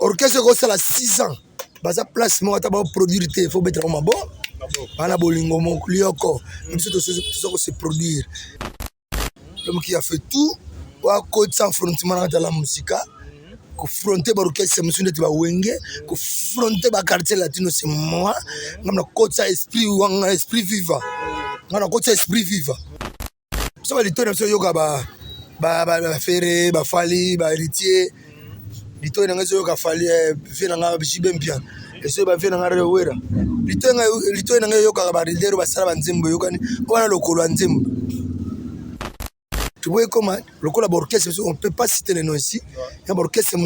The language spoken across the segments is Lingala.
orchestre kosala 6 ans baza place moko ata baproduire te faut bettre mabo bana bolingo moko lioko biso toza se produire. L'homme qui a fait tout wa code sans frontière dans la musique confronter orchestre monsieur ndeti ba wenge confronter ba quartier latino c'est moi ngam na code ça esprit wanga esprit vivant ngana code ça esprit vivant so ba litona so yoka ba ferre ba fali ba héritier litona ngazo yoka fali fina nga bishibempia eso ba fina nga rewera litona nga yoka ba ridero ba sala ba nzembo yokani wana lokolo nzembo. Tu vois comment le coup l'orchestre, on ne peut pas citer les noms ici. Il y a un orchestre,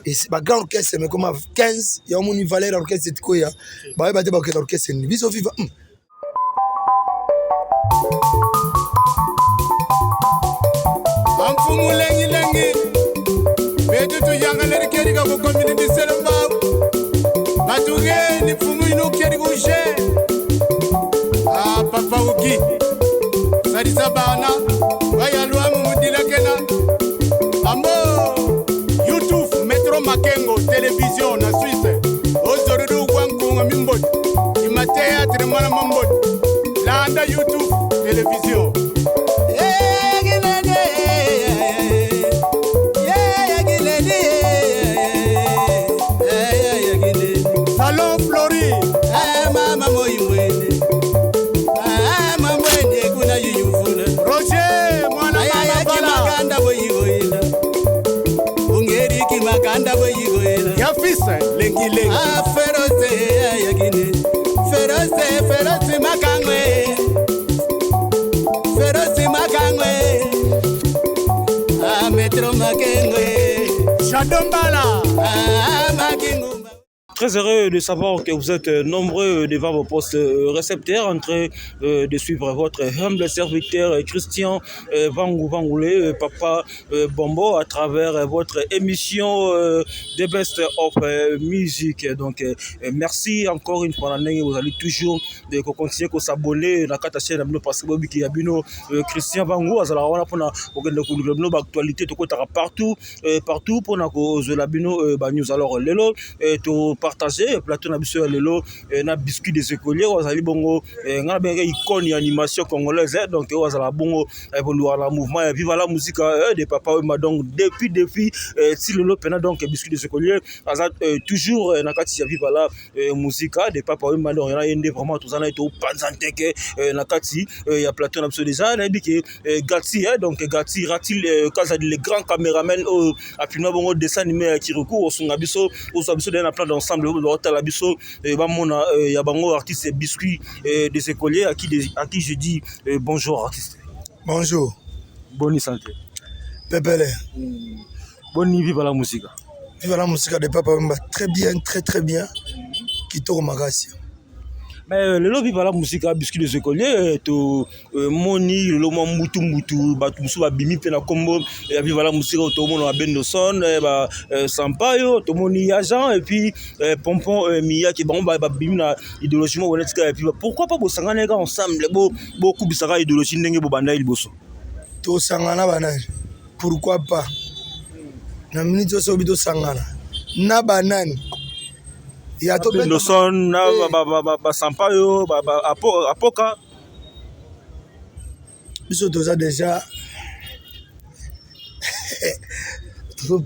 et c'est un grand orchestre, mais comme 15, il y a un valeur orchestre, il y a un orchestre, il y a un Makengo télévision na Suisse aujourd'hui Wankunga Mimbot ima théâtre mana Mambot landa YouTube télévision Salon Flori mama moyimwene mamwene kuna yuyufuna Roger mwana mama bala Maganda boyigoela ya fisa lengi feroze yagine feroze makangwe metro makengwe Shadombala makingu. Très heureux de savoir que vous êtes nombreux devant vos postes récepteurs en train de suivre votre humble serviteur Christian Vangoulé, Papa Bombo, à travers votre émission The Best of Music. Donc, merci encore une fois. Vous allez toujours continuer à s'abonner à la chaîne parce que Christian Vango, alors pour la actualité partout pour la news. Alors, lelo partager plateau na biso lelo na biscuit des écoliers wazali bongo ngana benga icône animation congolaise donc wazala bongo évoluer la mouvement vive la musique de Papa Wemba. Donc depuis si lelo pena donc biscuit des écoliers azat toujours na kati ya vive la musique de Papa Wemba. Donc yana yende vraiment tozana eto panzante ke na kati ya plateau na biso déjà na biki Gati donc Gati Ratil kaza les grands caméramans a filmé bongo dessin animé qui recourt au sunga biso dans plan d'ensemble la biso bamona ya bango artiste biscuit des écoliers à qui je dis bonjour artiste. Bonjour. Bonne santé. Pépele. Bonne nuit, vive la musique. Vive la musique de Papa Wemba. Très bien, très bien. Kitoko Magasi. Mais le lobby va la musique à biscuit des écoliers to moni le mutu batumsu ba bimi pe na combo et puis voilà musique to mono a Bendoson ba Sampaio to moni agent et puis pompon Mia qui ba bimi na idéologie mo wonetika et puis pourquoi pas bosangana ga ensemble beaucoup bisaka idéologie ndenge bo banda liboso to sangana banani pourquoi pas na minute so bito sangana na banani ya to Bendoson na ba Sampaio ba apoka biso toza déjà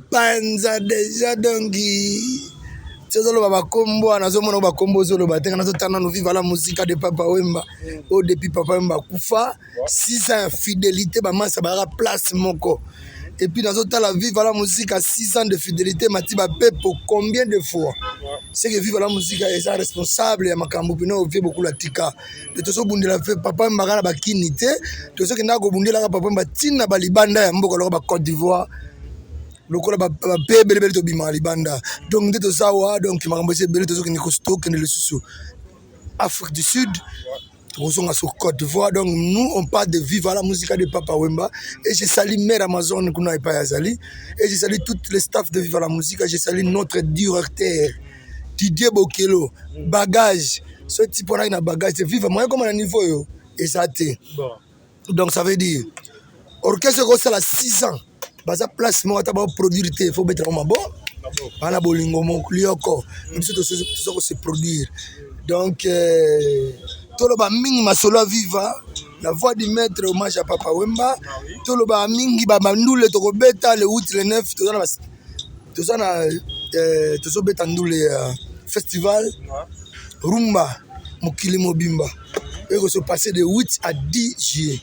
panza déjà donc tozoloba bakombo nazomona bakombo zoloba tenga nazotana no vive la musique de Papa Wemba au depuis Papa Wemba kufa 6 ans fidélité ba masa ba place moko. Et puis dans la vive la musique à 6 ans de fidélité Matiba Pepo combien de fois c'est que vive la musique est responsable ya makambo pino vie beaucoup la tika de to so bundela fait Papa Mbagala bakinité to so kenda ko bundela ka Papa Mbatina balibanda ya mboko lo ba Côte d'Ivoire lokola ba bebele to bima libanda donc de to sawa donc makambo c'est bele to so kini ko stock ne le susu Afrique du Sud. Sur Côte d'Ivoire, donc nous on parle de vivre la musique de Papa Wemba et je salue Mère Amazon Kuna Epayazali et je salue tout le staff de Vivre la musique et je salue notre directeur Didier Bokelo bagage ce type on a un bagage de vivre moi comme un niveau yo et ça t'est donc ça veut dire orchestre ça 6 ans basa place moi ta ba produire il faut mettre en bon bana bolingo moko biso tozo se produire donc toloba mingi masolo viva la voix du maître hommage à Papa Wemba toloba mingi ba mandule tokobeta le 8 le 9 tozo beta ndule festival Rumba Mokili Mobimba et que se passer de 8 à 10 juillet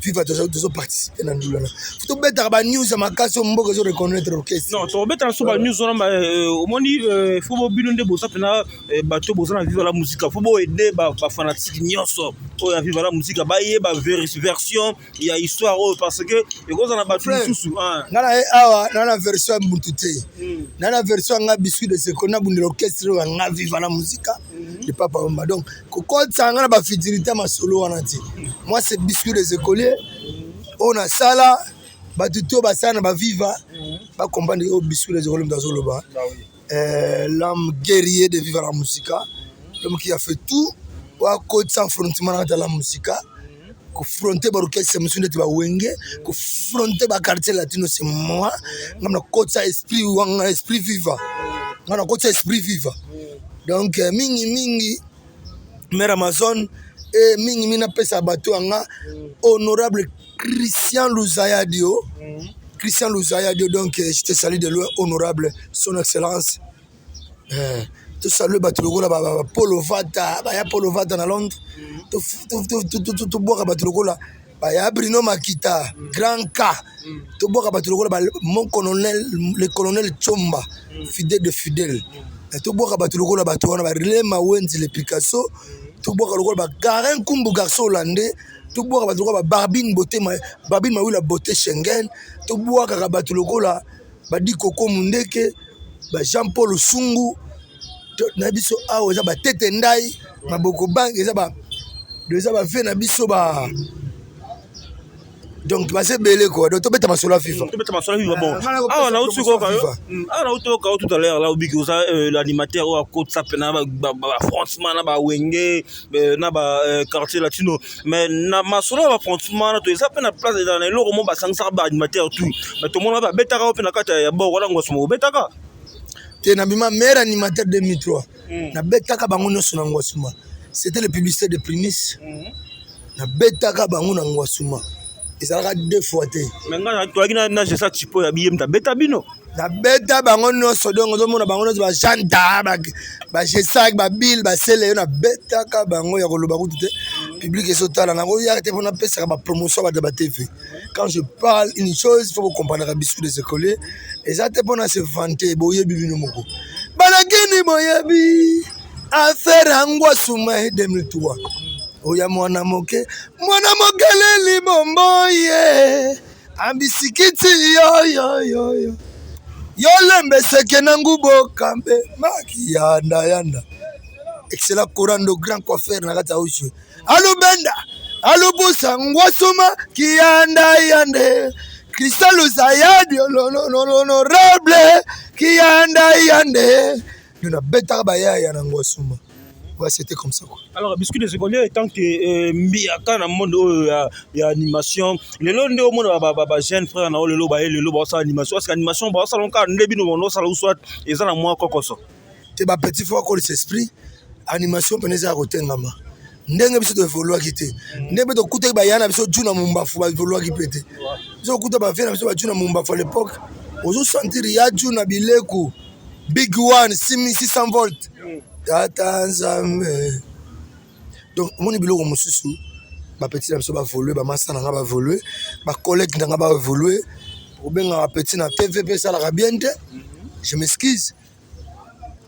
viva tozo participer dans ndule là faut beta ba news à makasi mboka zo reconnaître orchestre non to beta so ba news on au moni faut bo bilonde bo ça pena bato bo ça vivre la musique faut bo aider ba fanatique nyonso o ya vivre la musique ba yeba version il y a histoire parce que et cause on a battu sous nana awa nana version mbutute nana version nga biscuit de sekona bundi l'orchestre nga vivre la musique de Papa Wemba donc quand ça nga ba fidélité ma solo wana ti moi c'est biscuit des écoliers on a ça là batuto basana ba viva ba comprendre au biscuit des écoliers dans Zoloba l'homme guerrier de vivre la musique l'homme qui a fait tout wa côté sans frontière dans la musique confronter ba orchestre monsieur de ba wenge confronter ba quartier latino c'est moi ngam côté esprit wanga esprit viva ngana côté esprit viva donc mingi mère Amazon et mingi mina pesa bato anga honorable Christian Luzayadio donc je te salue de loin honorable son excellence te salue bato lokola ba Polo Vata ba ya Polo Vata na Londres to boka bato lokola ba ya Bruno Makita grand cas to boka bato lokola ba mon colonel le colonel Chomba fidèle to boka bato lokola bato wana ba Lema Wenzi le Picasso to boka lokola ba Garin Kumbu garçon hollandais to boka bato lokola ba Barbine Mawila beauté Schengen to boka bato lokola ba Dikoko Mundeke ba Jean-Paul Sungu na biso awa eza ba Tete Ndai maboko bank eza ba ve na biso ba donc passer belé quoi donc to beta masolo FIFA bon ah on a aussi quoi ah on a tout à l'heure là obi que ça l'animateur au côté ça pena ba franchement na ba wenge na ba quartier latino mais na masolo ba franchement na to ça pena place dans le romo ba sangsa ba animateur tout mais tout monde ba beta ka pena kata ya bo wala ngosmo beta ka te na bima meilleur animateur 2003 na beta ka bango nyonso na ngosuma c'était le publicité de Primis na beta ka bango na ngosuma ezalaka 2 fois te mais nga to akina na je ça tipo ya biem ta beta bino na beta bango nyonso donc ozomona bango nyonso ba janta ba jesak ba bill ba sele na beta ka bango ya koloba kutu te public esotala na ko ya te pona pesa ba promotion ba de TV quand je parle une chose il faut comprendre la biscuit des écoliers et ça te pona se vanter boye bibino moko balakini boyebi affaire angwa suma 2003 oya mwana mokeleli bomboye ambisikiti yo lembe seke nangu bokambe maki yanda excellent corando grand coiffeur na kata ushu alubenda alubusa ngwasuma kiyanda yande Cristal Zayadi honorable kiyanda yande nous beta baya na ngwasuma. Ouais, c'était comme ça quoi. Alors biscuit des écoliers tant que mbiaka na monde ya animation le londe au monde ba jeune frère na le lo ba animation parce que animation ba ça lonka ndebi no no sala soit eza na moi kokoso te ba petit fois ko l'esprit animation peneza kotengama ndenge biso to evoluer kité ndebe to kuta ba yana biso juna mumbafu ba evoluer kipete biso kuta ba fena biso ba juna mumbafu à l'époque ozo sentir ya juna bileku big one 6600 volts tata nzambe donc moni biloko mosusu ba petit na biso ba évoluer ba massa na ba évoluer ba collègue na ba évoluer obenga ba petit na TVP ça la bien te je m'excuse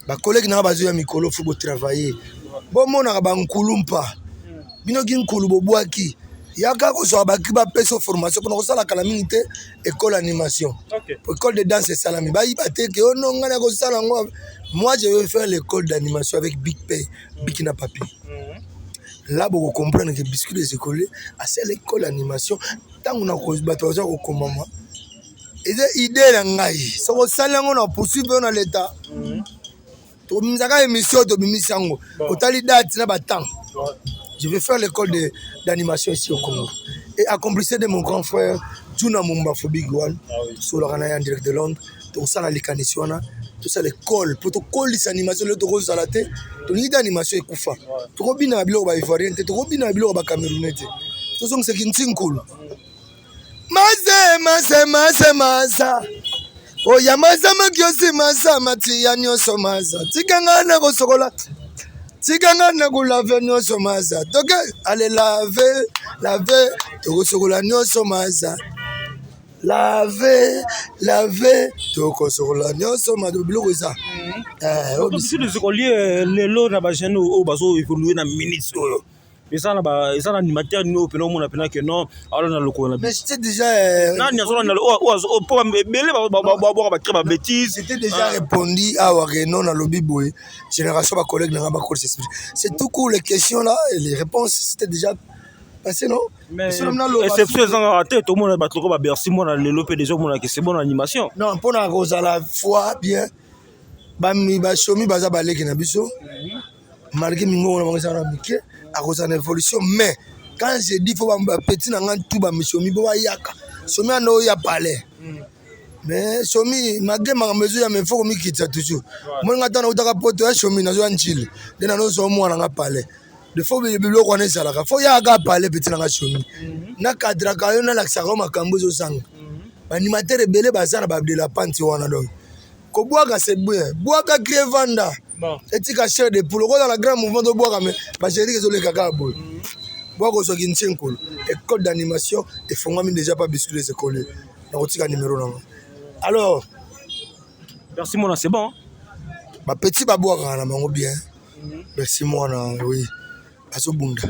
ba collègue na ba zo ya mikolo faut travailler bon mona ba nkulumpa bino ki nkulu bobwaki yaka ko so ba ki ba peso formation pour ça la calamité école animation école de danse salami ba ibate ke ono ngana ko sala ngo. Moi, je vais faire l'école d'animation avec Big Pay, Bikina Papi. Là, vous comprenez que biscuit des écoliers, c'est l'école d'animation. Tant qu'on a causé bataille au commandement, et c'est idée d'engager. Ça va saler on a poursuivre dans l'état. Tout le monde a émission de Mimisango. Autant date n'a pas temps. Je vais faire l'école d'animation ici au Congo. Et accomplissez de mon grand frère, Juna Mumba Big One, sur le Rana en direct de Londres. Tout ça, la Likanisiona. tout ça l'école pour to kolisa animation le to kozala te to nita animation ekufa to kobina biloko ba ivoirien te to kobina biloko ba camerounais te to song c'est kintinkulu maza oya maza makyosi maza mati ya nyonso maza tikanga na kosokola tikanga na kulave nyonso maza toke ale lave tokosokola nyonso maza lave tokosokola nyonso maza biloko eza biso les écoliers lelo na ba jeune o bazo évoluer na minutes oyo ça na animateur no pena mona pena que non alors na loko na mais c'était déjà nani azo na o po belé ba très ba bêtise c'était déjà répondu à Wareno na lobby boy génération ba collègue na ba cours c'est tout court les questions là et les réponses c'était déjà passé non mais exception ezanga raté tout monde ba trop ba Bercy mona lelo pe déjà mona que c'est bon animation non pour na cause la fois bien ba shomi baza ba leki na biso malgré mingo na mangisa na mike à cause de l'évolution mais quand je dis faut ba petit na ngan tout ba mishomi bo yaka shomi ando ya palais mais shomi malgré ma mesure ya me faut mi kitsa toujours moi ngata na utaka poto ya shomi na zo nchile de na no so mo na palais de faut bi biloko na sala ka faut ya ga palais petit na shomi na cadre ka yo na la saka makambo zo sanga animateur ebele bazana ba de la panti wana donc ko boaka c'est bien boaka crevanda bon etika cher de poule ko dans la grand mouvement de boaka mais ba chéri que zo le kaka boy boaka so kinchenkolo école d'animation et fongami déjà pas biscuit les écoles na kotika numéro na alors merci mon c'est bon ba petit ba boaka na mango bien merci moi na oui aso bunda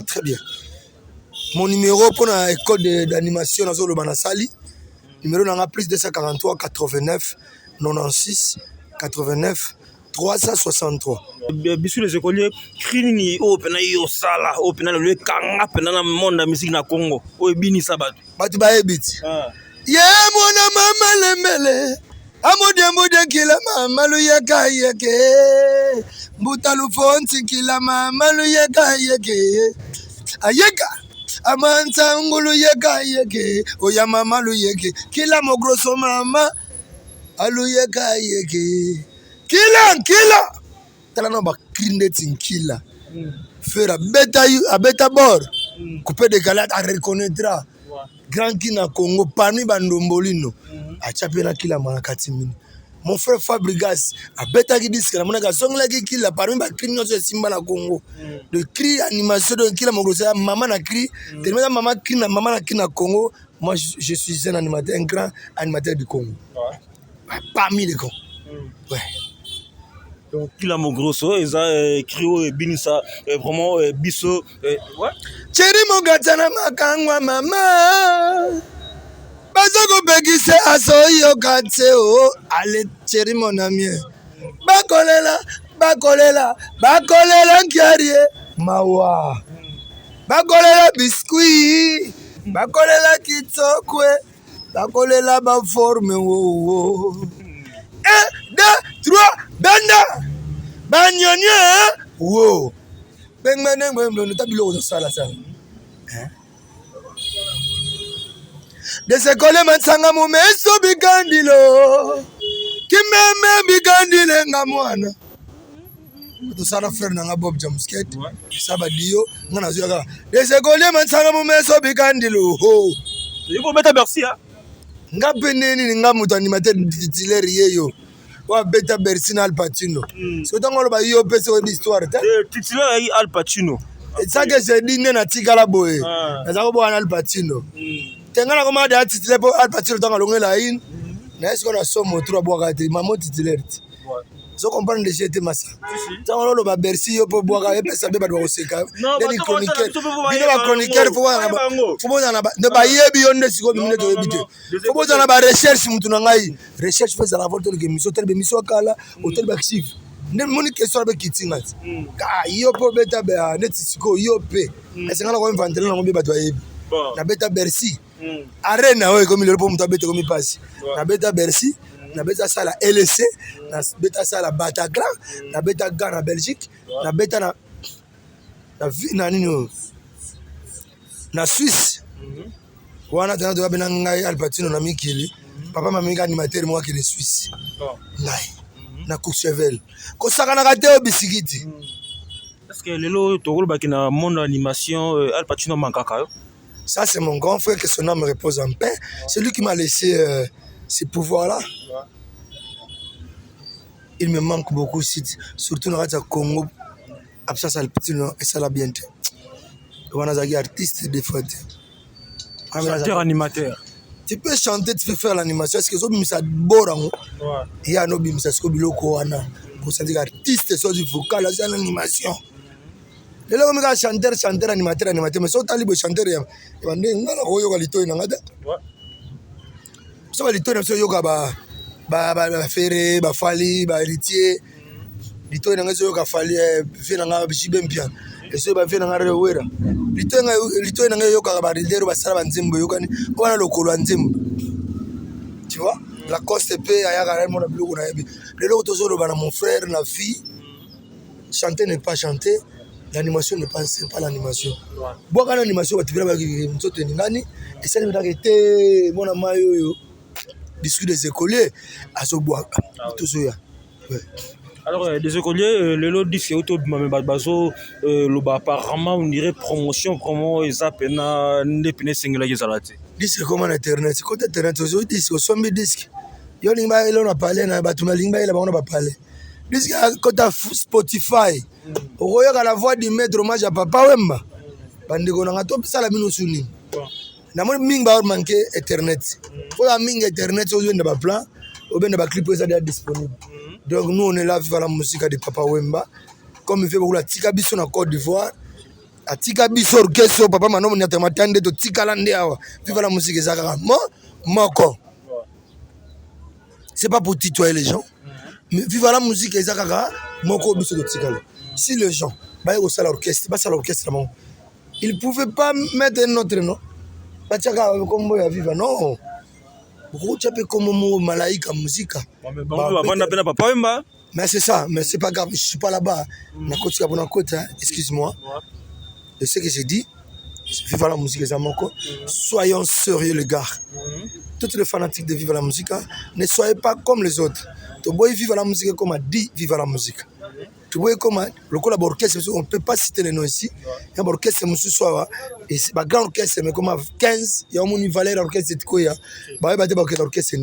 très bien mon numéro pour la école d'animation na zo le banasali numéro na plus 243 89 96 89 363. Bisu les écoliers crini o pena yo sala o pena le kanga pena na monde musique na Congo o bini sabat batu ba ebiti ye mona mama lemele amode kila mama lu yeke mbuta lu fonti kila mama lu yeke ayeka amanta ngulu yeke oya mama lu yeke kila mo grosso mama alu yeke kila tala no ba crindeting kila faire beta bord couper de galade à reconnaîtra grand qui na Congo parmi bandombolino a chapela kila manakati mini mon frère Fabrigas a beta qui disque na monaka songla ki kila parmi ba crinyo so simba na Congo de cri animation de kila mongosa maman na cri tellement maman cri na maman na cri na Congo moi je suis un animateur un grand animateur du Congo parmi les Congo ouais. Donc, il a mon grosso, ils ont crié et binissa, vraiment, bisso, ouais. Chéri mon gatana makangwa mama. Bazoko begise asoyo kateo. Allez, chéri mon ami. Bakolela nkiarie. Mawa. Bakolela biscuit. Bakolela kitokwe. Bakolela ba forme wo. 1, 2, 3, banda banyonya wo bengmenengwe tabilo zo sala sala desekole matsanga mumeso bigandilo kimeme bigandile ngamwana to sala frère na Bob Jamsket sabadio ngana zo yaka desekole matsanga mumeso bigandilo ho yiko beta Bercy ha ngapeneni ngamuto animateur titulaire yeyo wa beta Bercy na Al Pacino so tango lo ba yo pese ko histoire ta titulaire Al Pacino ça que j'ai dit na tikala boy na za ko bo Al Pacino tengana ko ma da titulaire po Al Pacino tango longela in na est-ce qu'on a somme trop boaka te maman titulaire so comprendre de jeter massa tango lo ba Bercy yo po boaka e pesa be ba do seka deni chroniqueur bino ba chroniqueur faut bona na de ba yebi yonde siko bimine to yebite faut bona na ba recherche mutu na ngai recherche fait la volta que mission tel be mission kala hotel ba active ne moni question ba kitinga ka yo po beta ba neti siko yo pe est-ce ngala ko inventer na ngombe ba to yebi na beta Bercy arena oyo comme le po mutu beta comme passe na beta Bercy na beta sala LC na beta sala Bataclan na beta Gare na Belgique na beta na nino na Suisse wana tena to bena ngai Al Pacino na mikili papa mama animateur moi qui est Suisse ngai na Courchevel. Kosakana te o bisikiti. Est-ce que lelo tokolo bakina monde animation Al Pacino mankaka yo? Ça c'est mon grand frère, que son âme repose en paix. C'est lui qui m'a laissé ces pouvoirs-là. Il me manque beaucoup, surtout dans le Congo. Absence Al Pacino et ça l'a bien. On a des artistes des fois. Chanteur animateur. Tu peux chanter, tu peux faire l'animation. Est-ce que ça borango? Il y a no bim ça ce biloko wana. Pour ça des artistes sont du vocal, c'est l'animation. Les gens qui chanteur animateur mais sont talibé chanteur ya. Ils vont ngala ko yoga lito ina ngada. So lito na so yoga ba ferré, ba fali, ba héritier. Lito ina ngazo yoga fali fina nga bishibe mpia. Eso ba fina nga rewera. Lito ina ngayo yoga ba ridero ba sala banzimbo yoga ni. Wana lokolo nzimbo. Tu vois? La Coste paix aya ga mon biloko na yebi. Lelo to zo na mon frère na fille. Chanter n'est pas chanter. L'animation n'est pas l'animation. Bon, quand l'animation va te faire et ça ne va été mon amayo discuter des écoliers à ce bois. Tout ça. Alors, des écoliers, le lot disque auto bazo apparemment on dirait promotion comment ils appellent ne pine single les alati. Disque comment internet, côté internet aujourd'hui disque sombe disque. Yo lingba elo na parler na batuma lingba ela ba parler. Disque côté Spotify. Okoyoka la voix du maître hommage à Papa Wemba. Bandeko na ngato sala bino suni. Na mo mingi ba manqué internet. Faut la mingi internet au de ba plan, au ben de ba clip ça déjà disponible. Donc nous on est là vivre la musique de Papa Wemba. Comme il fait pour la tika biso na Côte d'Ivoire. A tika biso orchestre papa mano nyata matande to tika lande awa. Vivre la musique ça moko. C'est pas pour titoyer les gens. Mais vivre la musique ça moko biso to tika. Si les gens, l'orchestre, ils ne pouvaient pas mettre un autre nom. Non. Mais c'est ça, mais c'est pas grave, je ne suis pas là-bas. Excuse-moi. De ce que j'ai dit, vive la musique, soyons sérieux, les gars. Tous les fanatiques de Vive la musique, ne soyez pas comme les autres. Tu dois vivre la musique comme a dit, vive la musique. Tu vois comment le collab orchestre, on ne peut pas citer les noms ici. Il y a un orchestre, et c'est un grand orchestre, mais comme 15, il y a un valeur orchestre de Koya. Il y a un orchestre.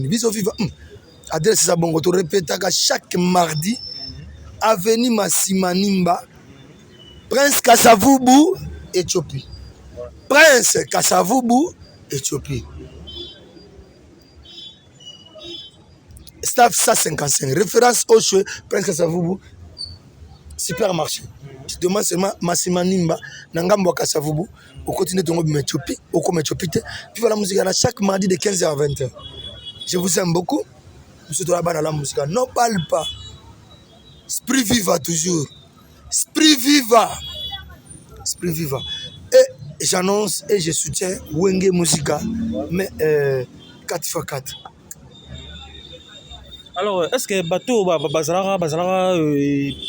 Adresse ça, bon, on répète chaque mardi, avenue Massimanimba, Prince Kasavubu, Éthiopie. Prince Kasavubu, Éthiopie. Staff 155, référence au chouet, Prince Kasavubu. Supermarché. Tu demandes seulement Massimanimba, Nangambo Kasavubu, au continent de Éthiopie, au comme Éthiopie. Puis voilà la musique chaque mardi de 15h à 20h. Je vous aime beaucoup. Monsieur Toraba dans la musique. Non, parle pas. Esprit viva toujours. Esprit viva. Esprit viva. Et j'annonce et je soutiens Wenge Musica, mais 4x4. Alors, est-ce que bateau bazalaka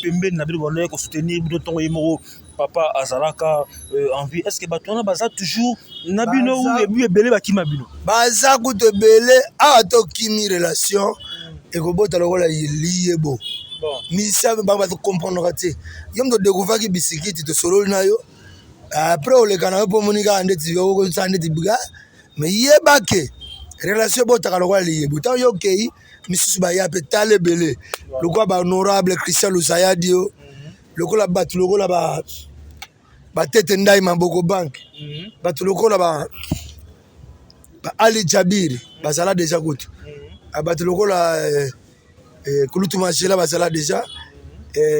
pembe na bilo bonne ko soutenir bilo tongo yemo papa azalaka en vie, est-ce que bateau na baza toujours na bino ou ebu ebele bakima bino baza ku te belé a to kimi relation et ko bota lokola liebo bon misa ba to comprendre raté yom to découvrir ki bisikiti to solo na yo après o le kana po monika ande ti yo ko sande ti biga mais yebake relation bota lokola liebo ta yo kei Misusu ba ya petale belé le quoi ba honorable Christian Lusayadio le quoi la bat le quoi la ba tete ndai maboko bank ba le quoi la ba Ali Jabir ba sala déjà gout ba le quoi la Kulutu Machela ba sala déjà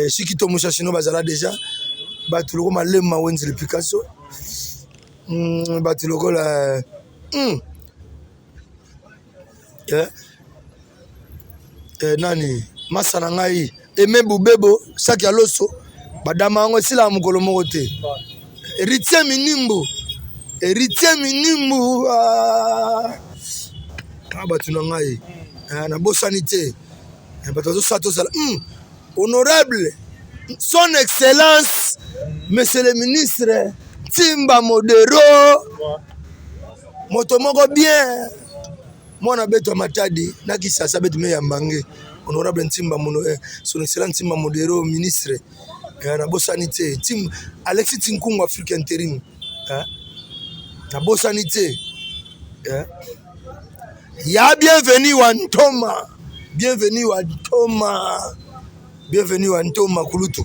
Shikito Mushashino ba sala déjà ba le quoi Malema Wenzel Picasso ba le quoi la nani masana ngai Aimé Boubebo saki ya loso badama ngo sila mukolo moko te héritier minimbu batu na ngai na bosani te bato zo sato sala honorable son excellence monsieur le ministre Timba Modero moto moko bien mwana beto matadi na kisasa beto me ya mbange honorable Ntimba son excellent Ntimba Modero ministre na bosanité Tim Alexis Tinkungu Afrique intérim na bosanité ya bienvenue Wantoma bienvenue Wantoma Kulutu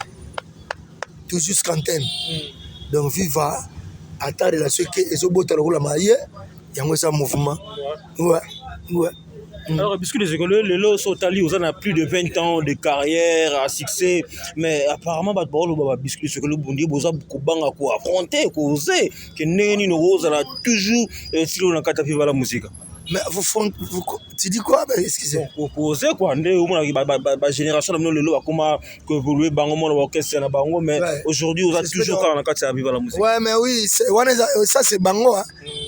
tout jusqu'antenne donc viva à ta relation que ezobota lokola maye yango ça mouvement ouais. Alors, puisque les écoles, les lots sont allés, vous en avez plus de 20 ans de carrière, à succès, mais apparemment, puisque les écoles, vous avez beaucoup affronté, causé, que Néni Rose a toujours, si on a qu'à vivre la musique. Mais tu dis quoi? Excusez. Vous posez quoi? La génération de l'eau a comment évolué, mais aujourd'hui, vous avez toujours qu'à vivre la musique. Ouais, mais oui, ça c'est Bango,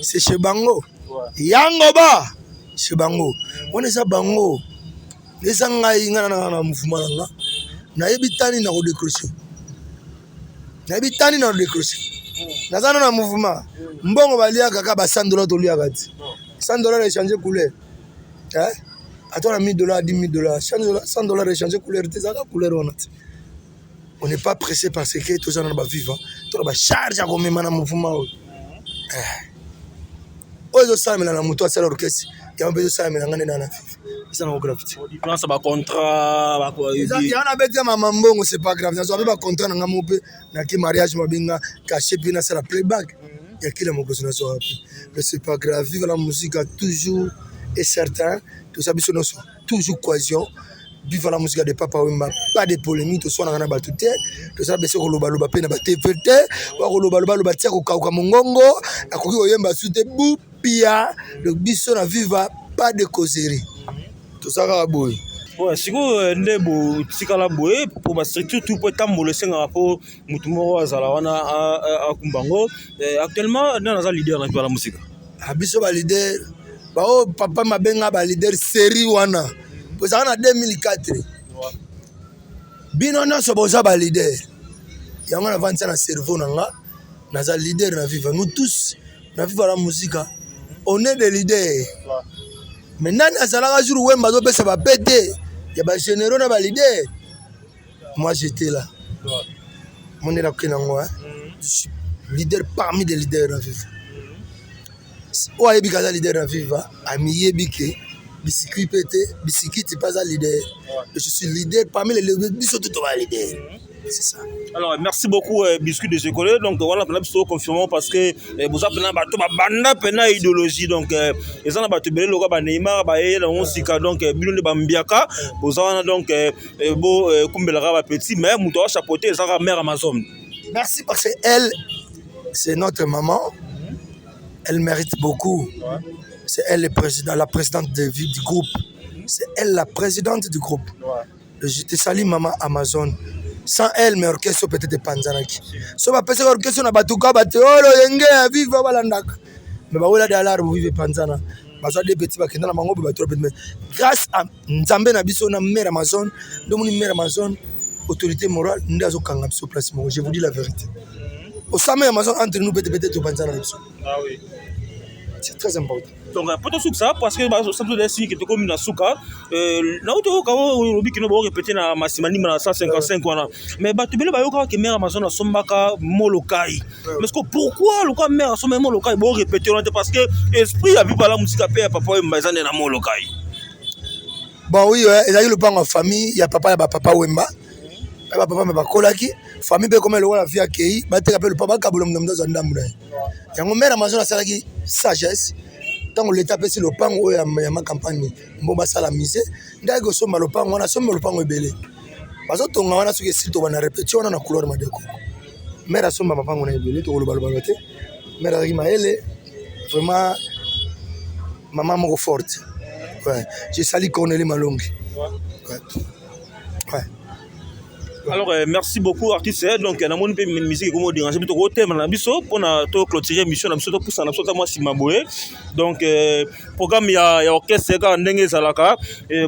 c'est chez Bango. Yangoba! Chez Bango. On est à Bango. Les Angaï na mouvement là. Na ebitani na redécrocher. Na ebitani na redécrocher. Na zana na mouvement. Mbongo balia kaka ba $100 to lia gati. $100 échanger couleur. Hein? Attends, $1000, $10,000. $100 échanger couleur. On n'est pas pressé parce que tout ça n'a pas vivre. Tout va charge à combien de mouvement. Ça, mais la moto, c'est l'orchestre. Il y a un peu de ça, mais la gagne c'est un graffiti. Il y a un contrat. Il y a un peu de mamambo, c'est pas grave. Il y a un contrat, il y a un mariage, il y a caché, il y a la playback. Il y a qui la moto, mais c'est pas grave. Vivre la musique a toujours et certain. Tout ça, toujours cohésion. Vivre la musique de Papa Wemba, pas de polémique, tout ça, on a battu. Tout ça, c'est que l'on peine à battre. On a battu au Kaoukamongongo, à Kogi Oyemba, sous Boupia, le bisson à vivre, pas de causerie. Tout ça, va bouiller. Ouais, si vous avez tikala boye pour ma structure tout peut être le sens rapport mutumoro azalawana à Kumbango actuellement dans la leader dans la musique. Abiso ba leader, ba o papa mabenga ba leader série wana. Vous avez en 2004. Bino na so boza ba leader. Yango na vanta na cerveau nanga, na za leader na vivre. Nous tous na vivre la musique. On est des leaders. Maintenant na sala jour Wemba zo pesa ba pété. Il y a des généraux dans validé. Moi j'étais là. Mon est là que je suis leader parmi les leaders en vivre. Ouais, bikaza leader en vivre. Ami bike, bicycle pété, bicycle pas un leader. Je suis leader parmi les leaders. Tout leader. C'est ça. Alors merci beaucoup Biscuit de Gécolé. Donc voilà, on a confirmé parce que vous avez une idéologie. Donc ils ont battu le gars Neymar, donc Bilon de Bambiaka. Vous avez donc beau Kumbela petit, mais Moutoua chapeauté, ils ont mère Amazon. Merci parce que elle, c'est notre maman. Elle mérite beaucoup. C'est elle la présidente du groupe. C'est elle la présidente du groupe. Je te salue maman Amazon. Sans elle, mes orchestres peut-être panzanaki. Si on peut orchestre na batuka bate olo yenge viva balandaka. Mais ba wala dalar vive panzana. Bazo des petits bakenda na mango ba trop mais grâce à Nzambe na biso na mère Amazon, donc mon mère Amazon autorité morale ndazo kanga biso place mo. Je vous dis la vérité. Au sommet Amazon entre nous peut-être panzana biso. Ah oui. C'est très important. Donc peut-être sur ça parce que ça peut être signe que tu comme na suka na auto ka obi kino bo répéter na masimani na 155 wana mais ba tu bele ba yoka que mère Amazon na sombaka molokai mais pourquoi le cas mère somba molokai bo répéter parce que esprit a vu par la musique père papa mbazane na molokai. Bon oui il a eu le pan en famille il y a papa et papa Wemba papa me ba kolaki famille be comme le wala vie accueilli ba te rappelle le papa kabolo mnamdo za ndamuna yango mère Amazon asalaki sagesse. Tant l'État peut se le pan ou ma campagne, bon ça la mise. D'ailleurs, sur le pan, on a somme le pan au belé. Parce que on a ce que si tu vas répéter, on a la couleur de déco. Mais la somme ma pan on a belé, tu le balbaloté. Mais la rima elle est vraiment maman mon forte. Ouais, j'ai sali Cornelie Malongue. Ouais. Alors merci beaucoup artiste donc na moni pe musique comme déranger to ko thème na biso pour na to clôturer émission na biso to poussa na biso ta moi Simaboye donc programme ya orchestre ka ndenge zalaka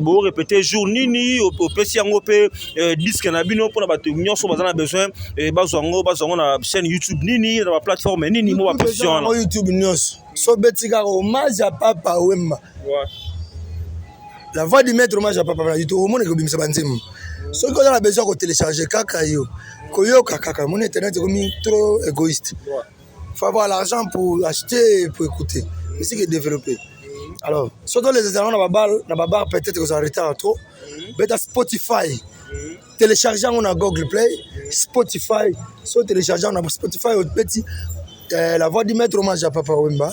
bo répéter jour nini au pesi yango pe disque na bino pour na bato nyonso bazana besoin bazongo na chaîne YouTube nini na plateforme nini mo ba position na YouTube nyonso so betika hommage à Papa Wemba. La voix du maître hommage à papa na YouTube au monde que bimisa banzemu. Ceux qui ont besoin de télécharger kaka yo. Koyoka kaka mon internet est comme trop égoïste. Faut avoir l'argent pour acheter et pour écouter. Mais c'est qui est développé. Alors, surtout les étudiants na baba peut-être que ça arrête trop. Mais Spotify. Télécharger on a Google Play, Spotify, so télécharger on a Spotify au petit la voix du maître hommage à papa Wemba.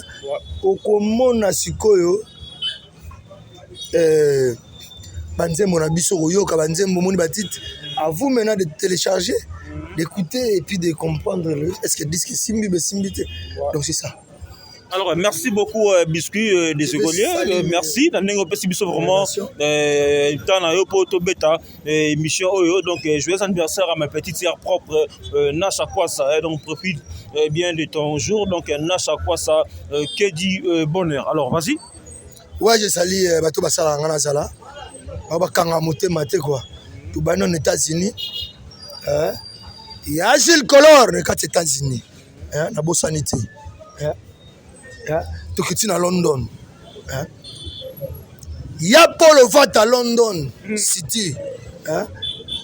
Au komona sikoyo banzembo na biso koyoka banzembo moni batite à vous maintenant de télécharger, d'écouter et puis de comprendre est-ce que disque simbi be simbité. Donc c'est ça. Alors, merci beaucoup, Biscuit des Écoliers. Merci. Dans le petit bisou vraiment, émission. Donc, joyeux anniversaire à ma petite sœur propre, Nasha Kwasa. Donc, profite bien de ton jour. Donc, Nasha Kwasa, que dit bonheur. Alors, vas-y. Ouais, je salue Bato Basala Ngana Zala. Baba Kanga Moté Maté, quoi. Tout banon aux États-Unis. Il y a Gilles Color, les 4 États-Unis. La bonne sanité. Tu es à London. Il y a Paul Ovat à London City.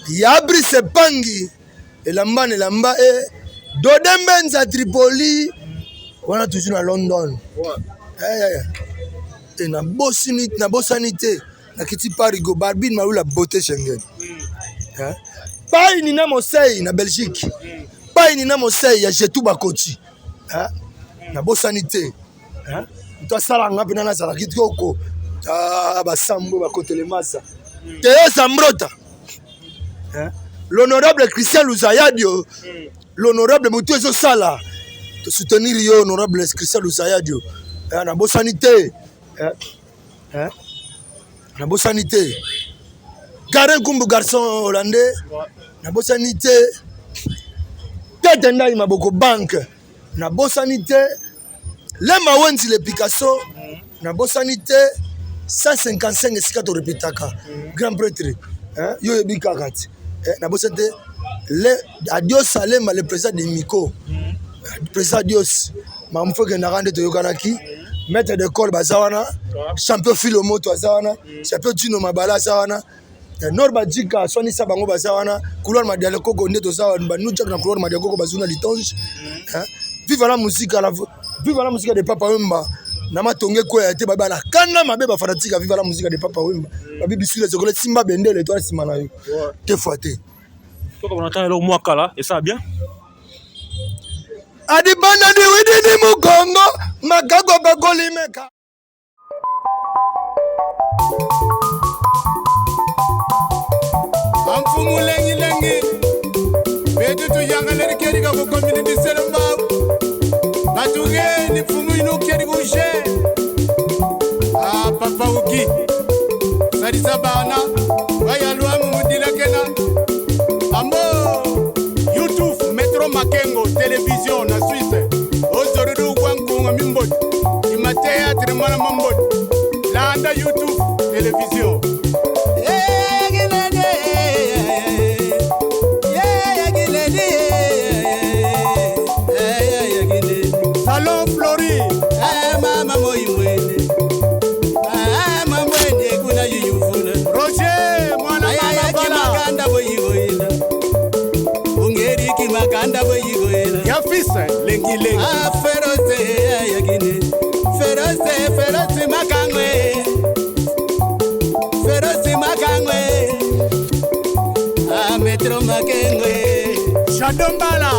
Il y a Brice Pangi. Et Lamba et Lamba. Et Dodembenz à Tripoli. On est toujours à London. Et na sanité. Na kiti Parigo. Barbie m'a eu la beauté Schengen. Pas une na Marseille na Belgique. Pas une na Marseille. Il y a Jetou Bakoti. Na bonne sanité. Tu as salanga pena na sala kitoko ba sambo ba kotele masa teo sambrota l'honorable Christian Luzayadio l'honorable Mutuezo Sala te soutenir yo honorable Christian Luzayadio na bonne sanité na bonne sanité Karen Kumbu garçon hollandais na bonne sanité Tete Ndai Maboko Bank na bonne sanité les Mawenzi les Picasso, na bonne sanité 155 esika to repitaka grand prêtre yo ebika kati na bonne sanité le adios Salem le président de Miko président Dios mamfo ke na rande to yokanaki maître d'école bazawana champion Philomoto bazawana champion Dino Mabala bazawana Norba Jika Soni Sabango bazawana couloir Madiale Koko ndeto zawana banucha na couloir Madiale Koko bazuna litonge vive la musique à la vive la musique de Papa Wemba. Nama tonge ko ya te baba na kana mabe ba fanatika vive la musique de Papa Wemba. Babi bisule zokole simba bende le toi simana yo. Te foité. Toi on entend le moi kala et ça va bien. Adi bana di widi ni mugongo magago bagoli meka. Amfumu lengi lengi. Bedu tu yanga leri keri ka ko community selamba. Batuge ni fumu ino keri gouche. Ah papa uki. Sadi sabana. Vaya lwa mumudila kena. Amo. YouTube Metro Makengo télévision na Suisse. Ozorudu kwankunga mimbodi. Imatea trimana mambodi. Landa YouTube télévision. Salon Flori. Mama moyimwene. Mama mwene kuna yuyufuna. Roger mwana mama bala. Maganda boyigoyela. Ungeri ki maganda boyigoyela. Ya fisa lengi lengi. Feroze yagine. Feroze makangwe. Feroze makangwe. Metro makengwe. Shadombala.